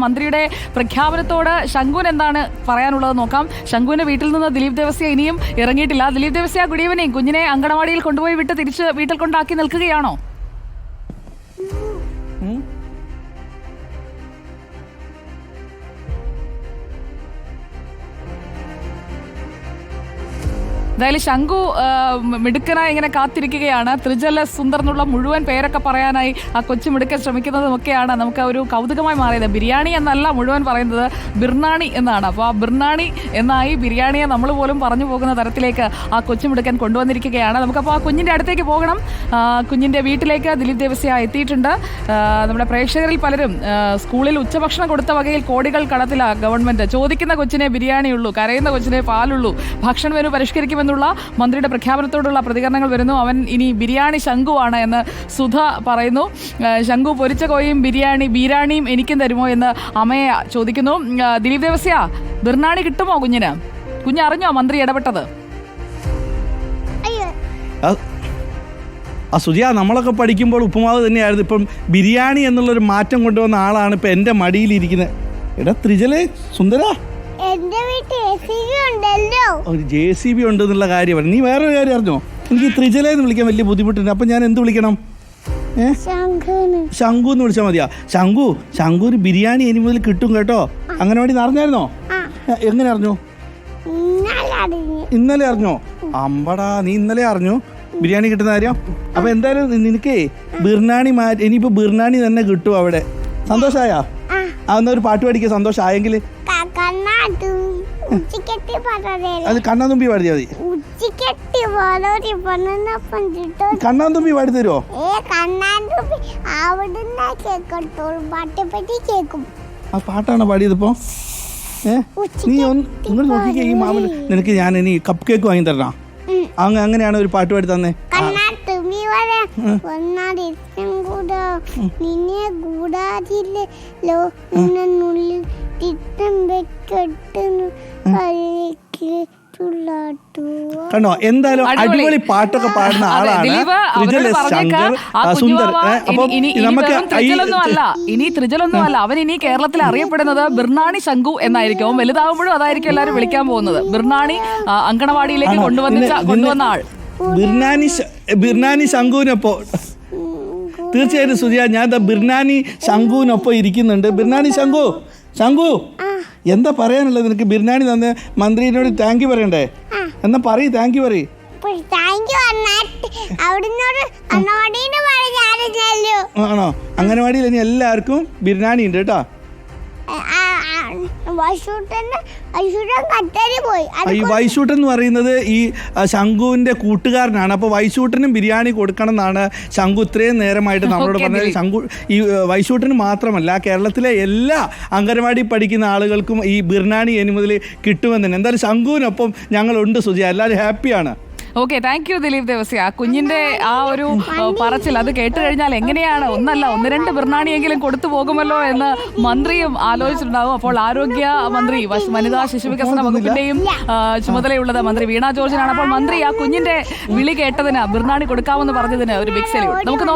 മന്ത്രിയുടെ പ്രഖ്യാപനത്തോട് ശങ്കുവിന് എന്താണ് പറയാനുള്ളത് നോക്കാം. ശങ്കുവിന്റെ വീട്ടിൽ നിന്ന് ദിലീപ് ദേവസ്യ ഇനിയും ഇറങ്ങിയിട്ടില്ല. Dileep Devasya, good evening. കുഞ്ഞിനെ അങ്കണവാടിയിൽ കൊണ്ടുപോയി വിട്ട് തിരിച്ച് വീട്ടിൽ കൊണ്ടാക്കി നിൽക്കുകയാണോ? എന്തായാലും ശങ്കു മിടുക്കനായി ഇങ്ങനെ കാത്തിരിക്കുകയാണ്. ത്രിജല സുന്ദർ എന്നുള്ള മുഴുവൻ പേരൊക്കെ പറയാനായി ആ കൊച്ചു മിടുക്കൻ ശ്രമിക്കുന്നതുമൊക്കെയാണ് നമുക്ക് ഒരു കൗതുകമായി മാറിയത്. ബിരിയാണി എന്നല്ല മുഴുവൻ പറയുന്നത്, ബിർനാണി എന്നാണ്. അപ്പോൾ ആ ബിർനാണി എന്നായി ബിരിയാണിയെ നമ്മൾ പോലും പറഞ്ഞു പോകുന്ന തരത്തിലേക്ക് ആ കൊച്ചു മിടുക്കൻ കൊണ്ടുവന്നിരിക്കുകയാണ്. നമുക്കപ്പോൾ ആ കുഞ്ഞിൻ്റെ അടുത്തേക്ക് പോകണം. കുഞ്ഞിൻ്റെ വീട്ടിലേക്ക് ദിലീപ് ദേവസ്യ എത്തിയിട്ടുണ്ട്. നമ്മുടെ പ്രേക്ഷകരിൽ പലരും സ്കൂളിൽ ഉച്ചഭക്ഷണം കൊടുത്ത വകയിൽ കോടികൾ കടത്തിലാണ് ഗവൺമെന്റ്. ചോദിക്കുന്ന കൊച്ചിനെ ബിരിയാണിയുള്ളൂ, കരയുന്ന കൊച്ചിനെ പാലുള്ളൂ, ഭക്ഷണ മെനു പരിഷ്കരിക്കുമെന്നുള്ള മന്ത്രിയുടെ പ്രഖ്യാപനത്തോടുള്ള പ്രതികരണങ്ങൾ വരുന്നു. അവൻ ഇനി ബിരിയാണി ശങ്കുവാണ് എന്ന് സുധ പറയുന്നു. ശങ്കു പൊരിച്ച കോയും ബിരിയാണിയും എനിക്കും തരുമോ എന്ന് അമ്മയെ ചോദിക്കുന്നു. ദിലീപ് ദേവസ്യ, ബിർനാണി കിട്ടുമോ കുഞ്ഞിന്? കുഞ്ഞറിഞ്ഞോ മന്ത്രി ഇടപെട്ടത്? സുജിയ, നമ്മളൊക്കെ പഠിക്കുമ്പോൾ ഉപ്പുമാവ് തന്നെയായിരുന്നു. ഇപ്പം ബിരിയാണി എന്നുള്ളൊരു മാറ്റം കൊണ്ടുവന്ന ആളാണ് ഇപ്പം എൻ്റെ മടിയിലിരിക്കുന്നത്. എടാ ത്രിജലേ, സുന്ദര, ഒരു JCB ഉണ്ട് എന്നുള്ള കാര്യമാണ്. നീ വേറൊരു കാര്യം അറിഞ്ഞോ? എനിക്ക് ത്രിജലെന്ന് വിളിക്കാൻ വലിയ ബുദ്ധിമുട്ടുണ്ട്. അപ്പം ഞാൻ എന്ത് വിളിക്കണം? ശംഖു എന്ന് വിളിച്ചാൽ മതിയാ? ശംഖുവിന് ബിരിയാണി ഇനി മുതൽ കിട്ടും കേട്ടോ. അങ്ങനെ വേണ്ടി അറിഞ്ഞായിരുന്നോ? എങ്ങനെ അറിഞ്ഞു? ഇന്നലെ അറിഞ്ഞോ? അമ്പടാ, നീ ഇന്നലെ അറിഞ്ഞു ബിരിയാണി കിട്ടുന്ന കാര്യം. അപ്പൊ എന്തായാലും നിനക്കേ ബിർനാണി ഇനിയിപ്പോ ബിർനാണി തന്നെ കിട്ടും അവിടെ. സന്തോഷായാ? ഒരു പാട്ട് പാടിക്കുക സന്തോഷായെങ്കിൽ. അത് കണ്ണാന്തുമ്പി പാടി മതി. കണ്ണാന്തുമ്പി പാടി തരുമോ? ആ പാട്ടാണ് പാടിയതിപ്പോ. നീ ഒന്ന് നോക്കിക്കേ ഈ മാമൻ. നിനക്ക് ഞാൻ ഇനി കപ്പ് കേക്ക് വാങ്ങി തരണം. അങ്ങനെയാണ് ഒരു പാട്ട് പാടി തന്നെ. കണ്ടോ, എന്തായാലും അടിപൊളി പാട്ടൊക്കെ പാടുന്ന ആളാണ് ശങ്കർ സുന്ദർ. അപ്പൊ ഇനി ത്രിജലൊന്നും അല്ല, അവൻ ഇനി കേരളത്തിൽ അറിയപ്പെടുന്നത് ബിർനാണി ശങ്കു എന്നായിരിക്കും. അവൻ വലുതാവുമ്പോഴും അതായിരിക്കും എല്ലാവരും വിളിക്കാൻ പോകുന്നത്. ബിർനാണി അങ്കണവാടിയിലേക്ക് കൊണ്ടുവന്ന ആൾ ബിർനാണി ശങ്കുവിനൊപ്പം. തീർച്ചയായിട്ടും സുജിയ, ഞാൻ ബിർനാണി ശങ്കുവിനൊപ്പം ഇരിക്കുന്നുണ്ട്. ബിർനാണി ശങ്കു എന്താ പറയാനുള്ളത് നിനക്ക്? ബിർനാണി തന്നെ മന്ത്രിയോട് താങ്ക് യു പറയണ്ടേ? എന്നാ പറയ്, താങ്ക് യു പറയ്. ആണോ? അംഗനവാടിയിൽ ഇനി എല്ലാവർക്കും ബിർനാണി ഉണ്ട് കേട്ടോ. ഈ വൈശൂട്ടൻ എന്ന് പറയുന്നത് ഈ ശംഖുവിന്റെ കൂട്ടുകാരനാണ്. അപ്പോൾ വൈശൂട്ടനും ബിരിയാണി കൊടുക്കണം എന്നാണ് ശംഖു ഇത്രയും നേരമായിട്ട് നമ്മളോട് പറഞ്ഞത്. ശംഖു ഈ വൈശൂട്ടന് മാത്രമല്ല, കേരളത്തിലെ എല്ലാ അംഗനവാടി പഠിക്കുന്ന ആളുകൾക്കും ഈ ബിർനാണി ഇനി മുതൽ കിട്ടുമെന്ന് തന്നെ. എന്തായാലും ശംഖുവിനൊപ്പം ഞങ്ങളുണ്ട് സുജിയ, എല്ലാവരും ഹാപ്പിയാണ്. Okay, thank you Dileep Devasya. കുഞ്ഞിന്റെ ആ ഒരു പറച്ചിൽ അത് കേട്ട് കഴിഞ്ഞാൽ എങ്ങനെയാണ് ഒന്നല്ല 1-2 ബിർനാണിയെങ്കിലും കൊടുത്തു പോകുമല്ലോ എന്ന് മന്ത്രിയും ആലോചിച്ചിട്ടുണ്ടാകും. അപ്പോൾ ആരോഗ്യ മന്ത്രി, വനിതാ ശിശുവികസന വകുപ്പിന്റെയും ചുമതലയുള്ളത് മന്ത്രി വീണ ജോർജിനാണ്. അപ്പോൾ മന്ത്രി ആ കുഞ്ഞിന്റെ വിളി കേട്ടതിന്, ബിർനാണി കൊടുക്കാമെന്ന് പറഞ്ഞതിന് ഒരു ബിഗ് സല്യൂട്ട്. നമുക്ക്